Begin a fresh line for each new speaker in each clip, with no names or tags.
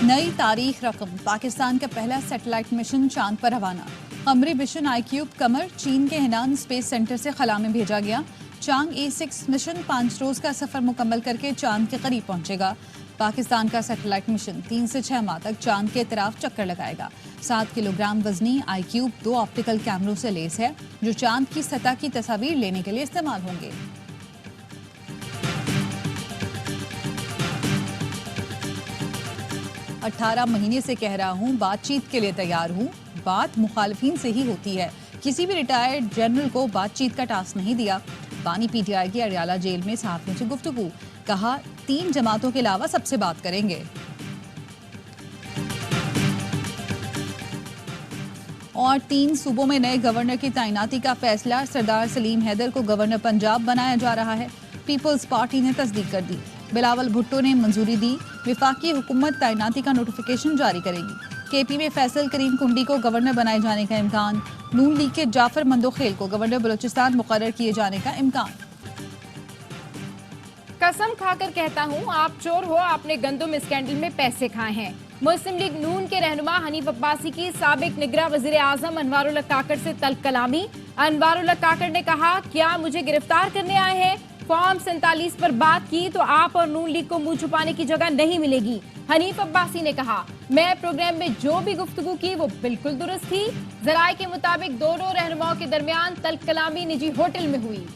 नई तारीख रकम, पाकिस्तान का पहला सैटेलाइट मिशन चांद पर रवाना। कमरी मिशन आईक्यूब कमर चीन के हेनान स्पेस सेंटर से खला में भेजा गया। चांग A6 मिशन 5 रोज का सफर मुकम्मल करके चांद के करीब पहुंचेगा। पाकिस्तान का सैटेलाइट मिशन 3 से 6 माह तक चांद के तरफ चक्कर लगाएगा। 7 किलोग्राम वजनी आईक्यूब 2 ऑप्टिकल कैमरों से लैस है, जो चांद की सतह की तस्वीर लेने के लिए इस्तेमाल होंगे। अठारह महीने से कह रहा हूँ, बातचीत के लिए तैयार हूँ। बात मुखालिफिन से ही होती है। किसी भी रिटायर्ड जनरल को बातचीत का टास्क नहीं दिया। बानी PTI की अडयाला जेल में सहाफियों से गुफ्तगू, कहा 3 जमातों के अलावा सबसे बात करेंगे। और 3 सूबों में नए गवर्नर की तैनाती का फैसला, सरदार सलीम हैदर को गवर्नर पंजाब बनाया जा रहा है। पीपल्स पार्टी ने तस्दीक कर दी। बिलावल भुट्टो ने मंजूरी दी। विफाकी हुकूमत तैनाती का नोटिफिकेशन जारी करेगी। KP में फैसल करीम कुंडी को गवर्नर बनाए जाने का इम्कान। नून लीग के जाफर मंदोखेल को गवर्नर बलोचिस्तान मुकर्रर किए जाने का इम्कान।
कसम खाकर कहता हूँ, आप चोर हो, आपने गंदुम स्कैंडल में पैसे खाए हैं। मुस्लिम लीग नून के रहनुमा हनीफ अब्बासी की साबिक निगरां वजीर आजम अनवारुल्लाह काकड़ से तल्ख कलामी। अनवारुल्लाह काकड़ ने कहा, क्या मुझे गिरफ्तार करने आए हैं? फॉर्म 47 पर बात की तो आप और नून लीग को मुंह छुपाने की जगह नहीं मिलेगी। हनीफ अब्बासी ने कहा, मैं प्रोग्राम में जो भी गुफ्तगू की वो बिल्कुल दुरुस्त थी। जराये के मुताबिक दोनों रहनुमाओं के दरमियान तल्ख कलामी निजी होटल में हुई।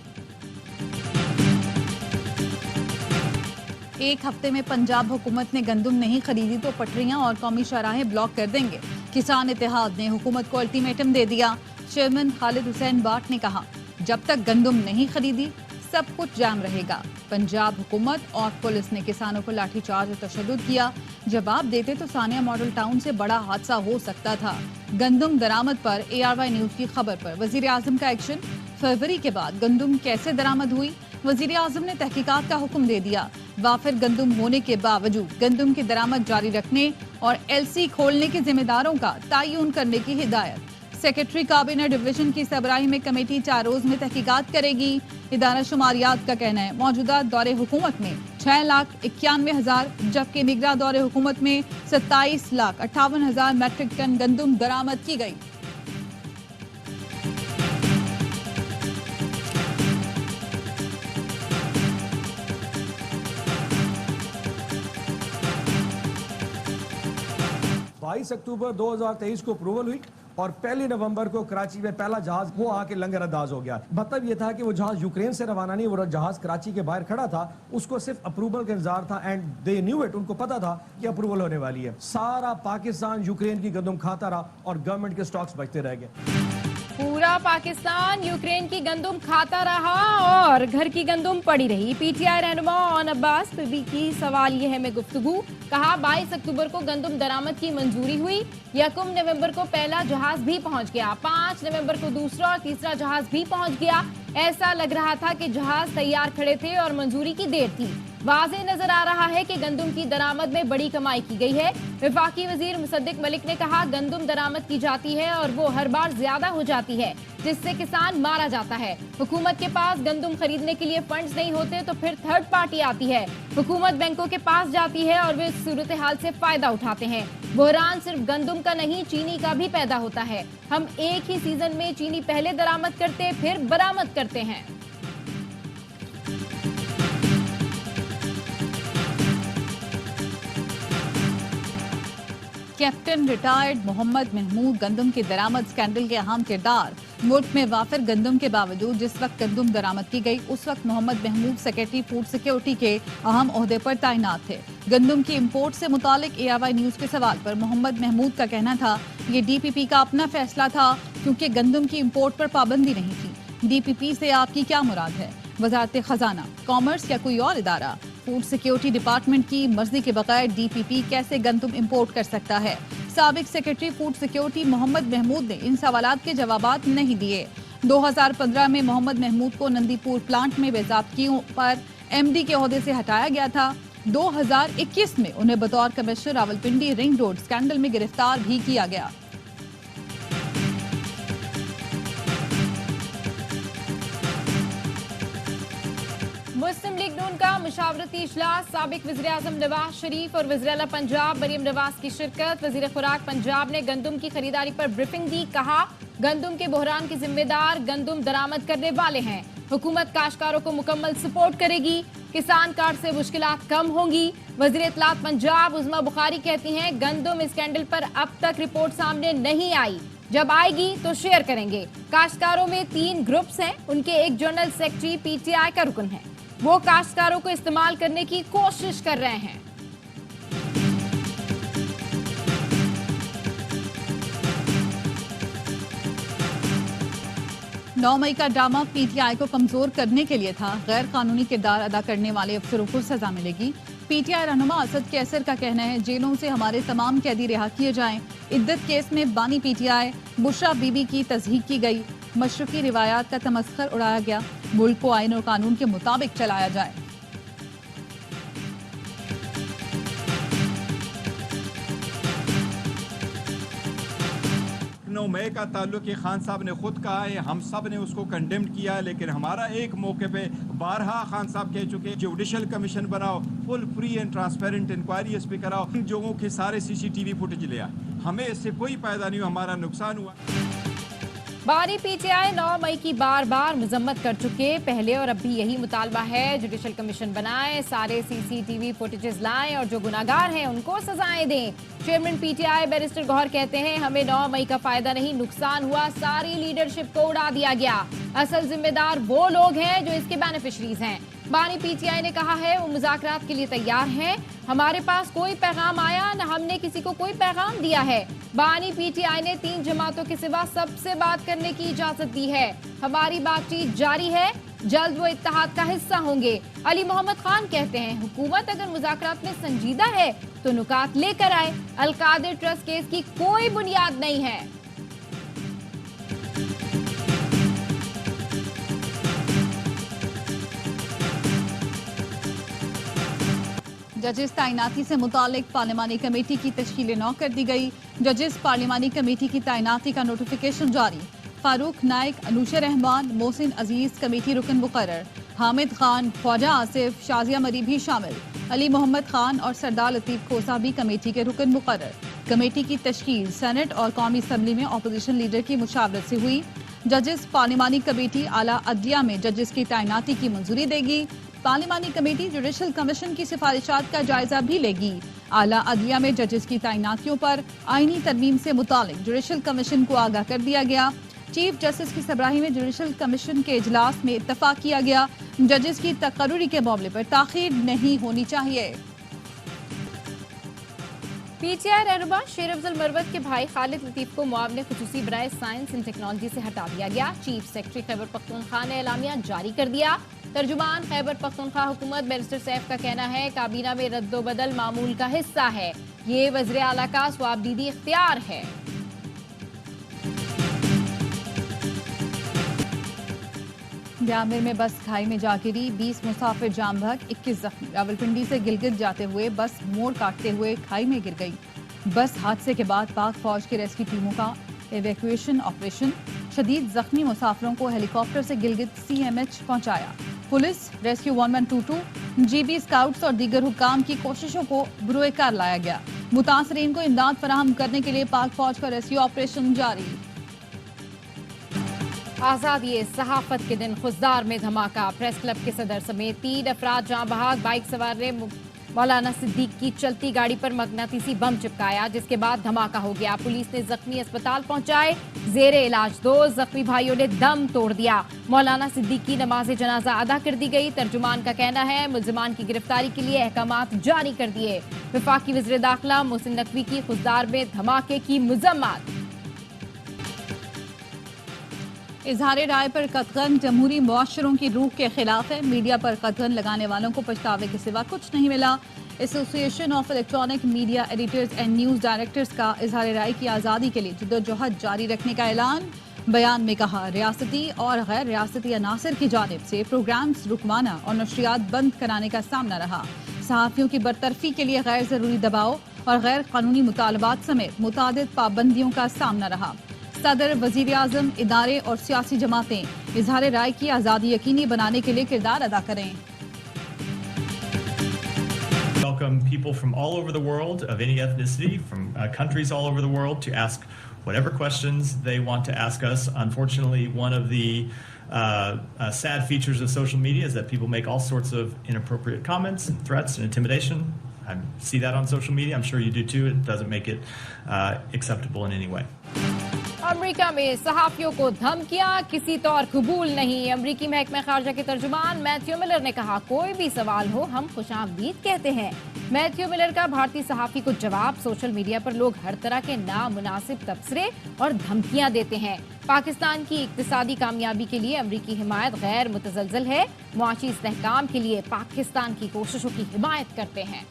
एक हफ्ते में पंजाब हुकूमत ने गंदुम नहीं खरीदी तो पटरियां और कौमी शाहराहें ब्लॉक कर देंगे। किसान इत्तेहाद ने हुकूमत को अल्टीमेटम दे दिया। चेयरमैन खालिद हुसैन बाट ने कहा, जब तक गंदुम नहीं खरीदी सब कुछ जाम रहेगा। पंजाब हुकूमत और पुलिस ने किसानों पर लाठीचार्ज और तशद्दुद किया। जवाब देते तो सानिया मॉडल टाउन से बड़ा हादसा हो सकता था। गंदुम दरामद पर ARY न्यूज की खबर पर वजीर आजम का एक्शन। फरवरी के बाद गंदुम कैसे दरामद हुई? वजीर आजम ने तहकीकात का हुक्म दे दिया। वाफिर गंदुम होने के बावजूद गंदुम की दरामद जारी रखने और LC खोलने के जिम्मेदारों का तयन करने की हिदायत। सेक्रेटरी काबीना डिवीजन की सरबराही में कमेटी 4 रोज में तहकीकात करेगी। इदारा शुमारियात का कहना है, मौजूदा दौरे हुकूमत में 6,91,000 जबकि निगरां दौरे हुकूमत में 27,58,000 मैट्रिक टन गंदुम दरामद की गई।
अक्टूबर 2023 को अप्रूवल हुई और 1 नवंबर को कराची में पहला जहाज वो आके लंगर अंदाज हो गया। मतलब ये था कि वो जहाज यूक्रेन से रवाना नहीं, वो जहाज कराची के बाहर खड़ा था, उसको सिर्फ अप्रूवल का इंतजार था एंड दे न्यू इट, उनको पता था कि अप्रूवल होने वाली है। सारा पाकिस्तान यूक्रेन की गंदुम खाता रहा और गवर्नमेंट के स्टॉक्स बचते रह गए।
पूरा पाकिस्तान यूक्रेन की गंदुम खाता रहा और घर की गंदुम पड़ी रही। PTI रहनुमा ओन अब्बास बीबी की सवाल ये है में गुफ्तगू, कहा 22 अक्टूबर को गंदुम दरामद की मंजूरी हुई। 1 नवंबर को पहला जहाज भी पहुंच गया। 5 नवंबर को दूसरा और तीसरा जहाज भी पहुंच गया। ऐसा लग रहा था कि जहाज तैयार खड़े थे और मंजूरी की देर थी। वाज़ेह नजर आ रहा है कि गंदुम की दरामद में बड़ी कमाई की गई है। वफाकी वजीर मुसद्दिक मलिक ने कहा, गंदुम दरामद की जाती है और वो हर बार ज्यादा हो जाती है, जिससे किसान मारा जाता है। हुकूमत के पास गंदुम खरीदने के लिए फंड्स नहीं होते तो फिर थर्ड पार्टी आती है। हुकूमत बैंकों के पास जाती है और वे इस सूरत हाल से फायदा उठाते हैं। बहरान सिर्फ गंदुम का नहीं, चीनी का भी पैदा होता है। हम एक ही सीजन में चीनी पहले दरामद करते फिर बरामद करते हैं।
कैप्टन रिटायर्ड मोहम्मद महमूद गंदुम की दरामद स्कैंडल के अहम किरदार। मुल्क में वाफिर गंदुम के बावजूद जिस वक्त गंदुम दरामद की गई, उस वक्त Mohammad Mahmood secretary food security के अहम ओहदे पर तैनात थे। गंदुम की इंपोर्ट से मुतालिक ARY न्यूज के सवाल पर मोहम्मद महमूद का कहना था, ये DPP का अपना फैसला था क्योंकि गंदुम की इंपोर्ट पर पाबंदी नहीं थी। DPP से आपकी क्या मुराद है? वजारत खजाना, कॉमर्स या कोई और इदारा? फूड सिक्योरिटी डिपार्टमेंट की मर्जी के बगैर DPP कैसे गंदुम इंपोर्ट कर सकता है? साबिक secretary food security Mohammad Mahmood ने इन सवालात के जवाबात नहीं दिए। 2015 में मोहम्मद महमूद को नंदीपुर प्लांट में बेज़ाब्तियों पर MD के ओहदे से हटाया गया था। 2021 में उन्हें बतौर commissioner Rawalpindi ring road scandal में गिरफ्तार भी किया गया।
मुस्लिम लीग नून का मुशावरती इजलास, साबिक वज़ीर आज़म नवाज शरीफ और वज़ीर आला पंजाब मरीम नवाज की शिरकत। वज़ीर खुराक पंजाब ने गंदम की खरीदारी पर ब्रीफिंग दी, कहा गंदम के बहरान के जिम्मेदार गंदम दरामद करने वाले हैं। हुकूमत काश्तकारों को मुकम्मल सपोर्ट करेगी, किसान कार्ड से मुश्किलात कम होंगी। वज़ीर इत्तलात पंजाब उज़मा बुखारी कहती हैं गंदम स्कैंडल पर अब तक रिपोर्ट सामने नहीं आई, जब आएगी तो शेयर करेंगे। काश्तकारों में 3 ग्रुप्स हैं, उनके एक जनरल सेक्रेटरी पीटीआई का रुकन है, वो काश्तकारों को इस्तेमाल करने की कोशिश कर रहे हैं।
9 मई का ड्रामा पीटीआई को कमजोर करने के लिए था। गैर कानूनी किरदार अदा करने वाले अफसरों को सजा मिलेगी। पीटीआई रहनुमा असद कैसर का कहना है जेलों से हमारे तमाम कैदी रिहा किए जाएं। इद्दत केस में बानी पीटीआई बुशरा बीबी की तस्दीक की गई। मशरकी रिवायात का तमस्खर उड़ाया गया। मुल्क को आईन और कानून के मुताबिक चलाया जाए।
9 मई का ताल्लुक खान साहब ने खुद कहा है, हम सब ने उसको कंडेम्ड किया, लेकिन हमारा एक मौके पे बारहा खान साहब कह चुके जुडिशल कमीशन बनाओ, full free and transparent inquiry इस पे कराओ, इन लोगों के सारे सीसीटीवी फुटेज लिया, हमें इससे कोई फायदा नहीं हुआ, हमारा नुकसान हुआ।
बानी पीटीआई 9 मई की बार बार मजम्मत कर चुके, पहले और अब भी यही मुतालबा है, जुडिशल कमीशन बनाएं, सारे सीसीटीवी फुटेजेस लाएं और जो गुनाहगार हैं उनको सजाएं दें। चेयरमैन पीटीआई बैरिस्टर गौहर कहते हैं हमें 9 मई का फायदा नहीं नुकसान हुआ, सारी लीडरशिप को उड़ा दिया गया, असल जिम्मेदार वो लोग हैं जो इसके बेनिफिशरीज हैं। बानी पीटीआई ने कहा है वो मुज़ाकरात के लिए तैयार हैं, हमारे पास कोई पैगाम आया न हमने किसी को कोई पैगाम दिया है। बानी पीटीआई ने 3 जमातों के सिवा सबसे बात करने की इजाजत दी है, हमारी बातचीत जारी है, जल्द वो इत्तेहाद का हिस्सा होंगे। अली मोहम्मद खान कहते हैं हुकूमत अगर मुज़ाकरात में संजीदा है तो नुकात लेकर आए, अलकादिर ट्रस्ट केस की कोई बुनियाद नहीं है।
जजेस तैनाती से मुतालिक पार्लिमानी कमेटी की तश्कील 9 कर दी गई। जजेस पार्लिमानी कमेटी की तैनाती का नोटिफिकेशन जारी। फारूक नाइक, अनुशा रहमान, मोहसिन अजीज कमेटी रुकन मुकर्रर। हामिद खान, ख्वाजा आसिफ, शाजिया मरी भी शामिल। अली मोहम्मद खान और सरदार लतीफ खोसा भी कमेटी के रुकन मुकर्रर। कमेटी की तश्कील सेनेट और कौमी असम्बली में अपोजिशन लीडर की मुशावरत से हुई। जजेस पार्लिमानी कमेटी आला अदलिया में जजेस की तैनाती की मंजूरी देगी। पार्लिमानी कमेटी जुडिशल कमीशन की सिफारिशात का जायजा भी लेगी। आला अदलिया में जजेस की तैनातियों पर आईनी तरमीम से मुतालिक जुडिशल कमीशन को आगाह कर दिया गया। चीफ जस्टिस की सरबराही में जुडिशल कमीशन के इजलास में इत्तफाक किया गया, जजेस की तकर्रुरी के मामले पर ताखीर नहीं होनी चाहिए।
पीटीआई रहनुमा शेर अफजल मरवत के भाई खालिद लतीफ को मुआवने खुसूसी बराए साइंस एंड टेक्नोलॉजी से हटा दिया गया। चीफ सेक्रेटरी खैबर पख्तूनख्वा ने एलामिया जारी कर दिया। तर्जुमान खैबर पख्तूनख्वा हुकूमत बैरिस्टर सैफ का कहना है काबीना में रद्दोबदल मामूल का हिस्सा है, ये वज़ीर आला का स्वाबदीदी इख्तियार है।
ब्यामिर में बस खाई में जा गिरी, 20 मुसाफिर जाम बहक, 21 जख्मी। रावलपिंडी से गिलगित जाते हुए बस मोड़ काटते हुए खाई में गिर गई। बस हादसे के बाद पाक फौज की रेस्क्यू टीमों का एवैक्यूएशन ऑपरेशन। शदीद जख्मी मुसाफिरों को हेलीकॉप्टर से गिलगित CMH पहुंचाया। पुलिस, रेस्क्यू 1122, GB स्काउट्स और दीगर हुक्काम की कोशिशों को बरूए कार लाया गया। मुतासरीन को इमदाद फराहम करने के लिए पाक फौज का रेस्क्यू ऑपरेशन जारी।
आजादी सहाफत के दिन खुजदार में धमाका, प्रेस क्लब के सदर समेत 3 अफराद जाँ बहाक। बाइक सवार ने मौलाना सिद्दीक की चलती गाड़ी पर मगनातीसी बम चिपकाया, जिसके बाद धमाका हो गया। पुलिस ने जख्मी अस्पताल पहुंचाए, जेरे इलाज 2 जख्मी भाइयों ने दम तोड़ दिया। मौलाना सिद्दीक की नमाज जनाजा अदा कर दी गई। तर्जुमान का कहना है मुल्जिमान की गिरफ्तारी के लिए अहकामात जारी कर दिए। वफाकी वज़ीर दाखिला मोहसिन नकवी की खुजदार में धमाके की मजम्मत।
इजहार राय पर कतगन जमहूरी मुआशरों की रूह के खिलाफ है। मीडिया पर कतगन लगाने वालों को पछतावे के सिवा कुछ नहीं मिला। Association of electronic media editors and news directors का इजहार राय की आज़ादी के लिए जद्दोजहद जारी रखने का ऐलान। बयान में कहा रियासती और गैर रियासती अनासर की जानिब से प्रोग्राम्स रुकवाना और नशरियात बंद कराने का सामना रहा। सहाफ़ियों की बरतरफी के लिए गैर ज़रूरी दबाव और गैर कानूनी मुतालबात समेत मुतादिद पाबंदियों का सामना रहा। सदर, वज़ीर आज़म, इदारे और सियासी जमातें इजहार राय की आज़ादी यकीनी बनाने के लिए किरदार अदा करें।
welcome people from all over the world, of any ethnicity, from countries all over the world, to ask whatever questions they want to ask us. Unfortunately, one of the sad features of social media is that people make all sorts of inappropriate comments and threats and intimidation. I see that on social media. I'm sure you do too. It doesn't make it acceptable in any way.
America में सहाफियों को धमकियां किसी तौर कबूल नहीं। अमेरिकी महकमे खारजा के तर्जुमान मैथ्यू मिलर ने कहा, कोई भी सवाल हो हम खुशामदीद कहते हैं। मैथ्यू मिलर का भारतीय सहाफी को जवाब, सोशल मीडिया पर लोग हर तरह के नामुनासिब तबसरे और धमकियां देते हैं। पाकिस्तान की इक्तिसादी कामयाबी के लिए अमेरिकी हिमायत गैर मुतज़लज़ल है। मुआशी इस्तेहकाम के लिए पाकिस्तान की कोशिशों की हिमायत करते हैं।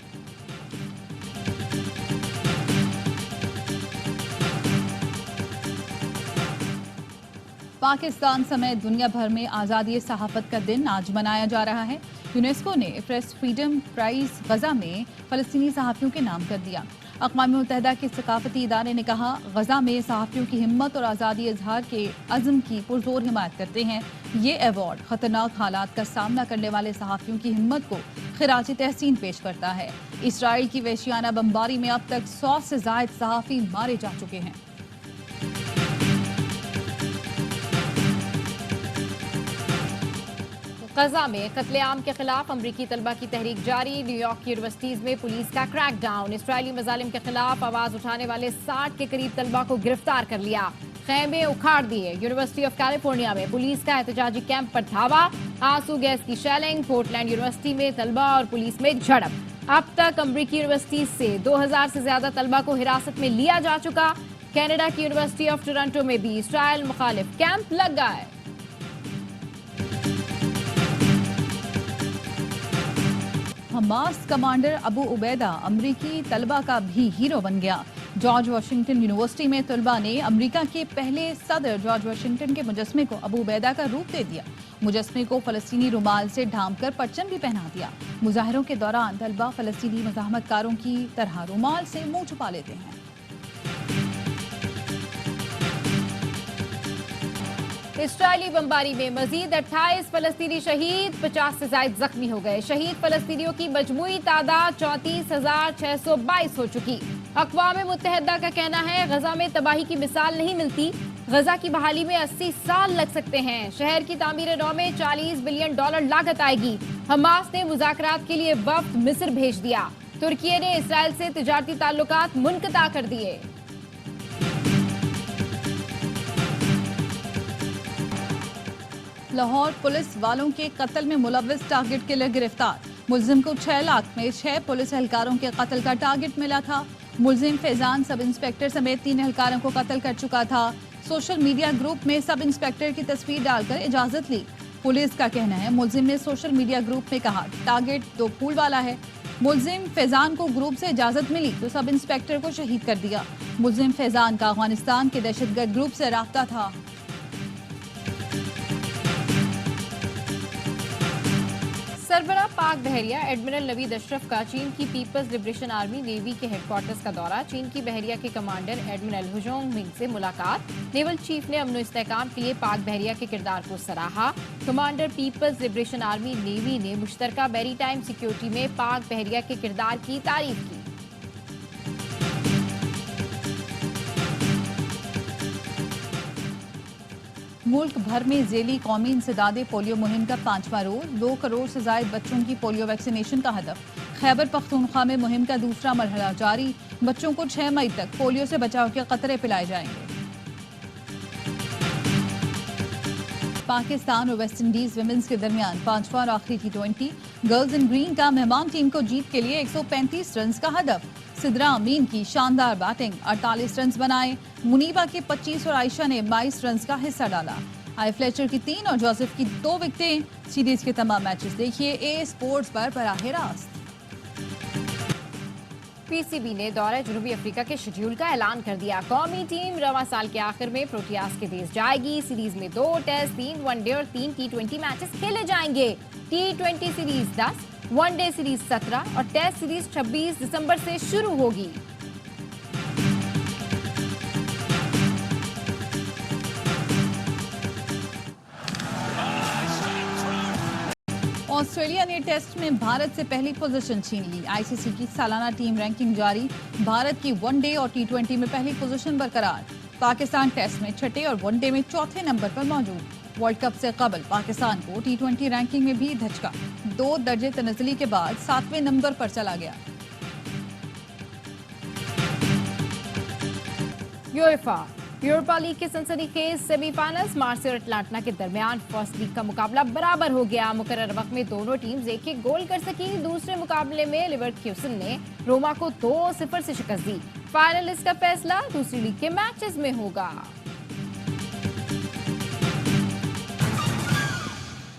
पाकिस्तान समेत दुनिया भर में आज़ादी सहाफ़त का दिन आज मनाया जा रहा है। यूनेस्को ने प्रेस फ्रीडम प्राइज़ गज़ा में फ़लस्तीनी सहाफ़ियों के नाम कर दिया। अक़वाम मुत्तहिदा के सकाफ़ती इदारे ने कहा, गज़ा में सहाफ़ियों की हिम्मत और आज़ादी इज़हार के अज़्म की पुरज़ोर हिमायत करते हैं। ये अवार्ड ख़तरनाक हालात का सामना करने वाले सहाफ़ियों की हिम्मत को ख़िराज तहसीन पेश करता है। इसराइल की वहशियाना बमबारी में अब तक 100 से ज़ायद सहाफ़ी मारे जा चुके हैं।
गजा में कत्लेआम के खिलाफ अमरीकी तलबा की तहरीक जारी। न्यूयॉर्क यूनिवर्सिटीज में पुलिस का क्रैकडाउन। इसराइली मजालिम के खिलाफ आवाज उठाने वाले 60 के करीब तलबा को गिरफ्तार कर लिया, खैमे उखाड़ दिए। यूनिवर्सिटी ऑफ कैलिफोर्निया में पुलिस का एहतजाजी कैंप पर धावा, आंसू गैस की शेलिंग। पोर्टलैंड यूनिवर्सिटी में तलबा और पुलिस में झड़प। अब तक अमरीकी यूनिवर्सिटीज से 2000 से ज्यादा तलबा को हिरासत में लिया जा चुका। कनाडा की यूनिवर्सिटी ऑफ टोरंटो में भी इसराइल मुखालिफ कैंप लग गए।
हमास कमांडर अबू उबैदा अमरीकी तलबा का भी हीरो बन गया। जॉर्ज वाशिंगटन यूनिवर्सिटी में तलबा ने अमेरिका के पहले सदर जॉर्ज वाशिंगटन के मुजस्मे को अबू उबैदा का रूप दे दिया। मुजस्मे को फ़लस्तीनी रुमाल से ढांप कर परचम भी पहना दिया। मुजाहिरों के दौरान तलबा फ़लस्तीनी मज़ाहमतकारों की तरह रुमाल से मुंह छुपा लेते हैं।
इसराइली बमबारी में मजीद 28 फलस्तीनी शहीद, 50 से ज्यादा जख्मी हो गए। शहीद फलस्तीनियों की मजमूई तादाद 34,622 हो चुकी। अक़वाम मुत्तहिदा का कहना है, गजा में तबाही की मिसाल नहीं मिलती। गजा की बहाली में 80 साल लग सकते हैं। शहर की तामीर नौ में $40 बिलियन लागत आएगी। हमास ने मुज़ाकरात के लिए वफ्द मिस्र भेज दिया। तुर्की ने इसराइल से तिजारती ताल्लुकात मुनक़ता कर दिए।
लाहौर पुलिस वालों के कत्ल में मुलव्विस टारगेट किलर गिरफ्तार। मुलजिम को 6 लाख में 6 पुलिस एहलकारों के कत्ल का टारगेट मिला था। मुलजिम फैजान सब इंस्पेक्टर समेत 3 एहलकारों को कत्ल कर चुका था। सोशल मीडिया ग्रुप में सब इंस्पेक्टर की तस्वीर डालकर इजाजत ली। पुलिस का कहना है, मुलजिम ने सोशल मीडिया ग्रुप में कहा टारगेट 2 फूल वाला है। मुलजिम फैजान को ग्रुप से इजाजत मिली तो सब इंस्पेक्टर को शहीद कर दिया। मुलजिम फैजान का अफगानिस्तान के दहशतगर्द ग्रुप से राब्ता था।
सरबराह पाक बहरिया एडमिरल नवीद अशरफ का चीन की पीपल्स लिबरेशन आर्मी नेवी के हेडक्वार्टर्स का दौरा। चीन की बहरिया के कमांडर एडमिरल हुजोंग मिंग से मुलाकात। नेवल चीफ ने अमन इस्तेहकाम के लिए पाक बहरिया के किरदार को सराहा। Commander people's liberation army navy ने मुश्तरका मैरीटाइम सिक्योरिटी में पाक बहरिया के किरदार की तारीफ की।
मुल्क भर में ज़ेली कौमी इंसदादे पोलियो मुहिम का 5वां रोज। 2 करोड़ से ज़ायद बच्चों की पोलियो वैक्सीनेशन का हदफ। खैबर पख्तूनख्वा में मुहिम का दूसरा मरहला जारी। बच्चों को 6 मई तक पोलियो से बचाव के कतरे पिलाए जाएंगे। पाकिस्तान और वेस्ट इंडीज विमेंस के दरमियान 5वां और आखिरी T20। गर्ल्स इन ग्रीन का मेहमान टीम को जीत के लिए 135 रन का हदफ। सिद्रा अमीन की शानदार बैटिंग, 48 रन बनाए। मुनीबा के 25 और आयशा ने 22 रन का हिस्सा डाला। आई फ्लेचर की 3 और जोसेफ की 2 विकेटें। सीरीज के तमाम मैचेस देखिए ए स्पोर्ट्स पर बराह रास्त।
पीसीबी ने दौरे जनूबी अफ्रीका के शेड्यूल का ऐलान कर दिया। कौमी टीम रवां साल के आखिर में प्रोटियास के देश जाएगी। सीरीज में 2 टेस्ट, 3 वनडे और 3 T20 मैचेस खेले जाएंगे। T20 सीरीज 10, वनडे सीरीज 17 और टेस्ट सीरीज 26 दिसंबर से शुरू होगी।
آسٹریلیا نے ٹیسٹ میں بھارت سے پہلی پوزیشن چھین لی. ICC کی سالانہ ٹیم رینکنگ جاری. بھارت کی ون ڈے اور T20 میں پہلی پوزیشن برقرار. پاکستان ٹیسٹ میں چھٹے اور ون ڈے میں چوتھے نمبر پر موجود. ورلڈ کپ سے قبل پاکستان کو T20 رینکنگ میں بھی دھچکا. 2 درجے تنزلی کے بعد 7ویں نمبر پر چلا گیا.
یوروپا لیگ کے سنسنی خیز سیمی فائنلز مارسی اور اٹلانٹا کے درمیان فرسٹ لیگ کا مقابلہ برابر ہو گیا. مقررہ وقت میں دونوں ٹیمز ایک ایک گول کر سکی. دوسرے مقابلے میں لیورکوسن نے روما کو 2-0 سے شکست دی. فائنلسٹ کا فیصلہ دوسری لیگ کے میچز میں ہوگا.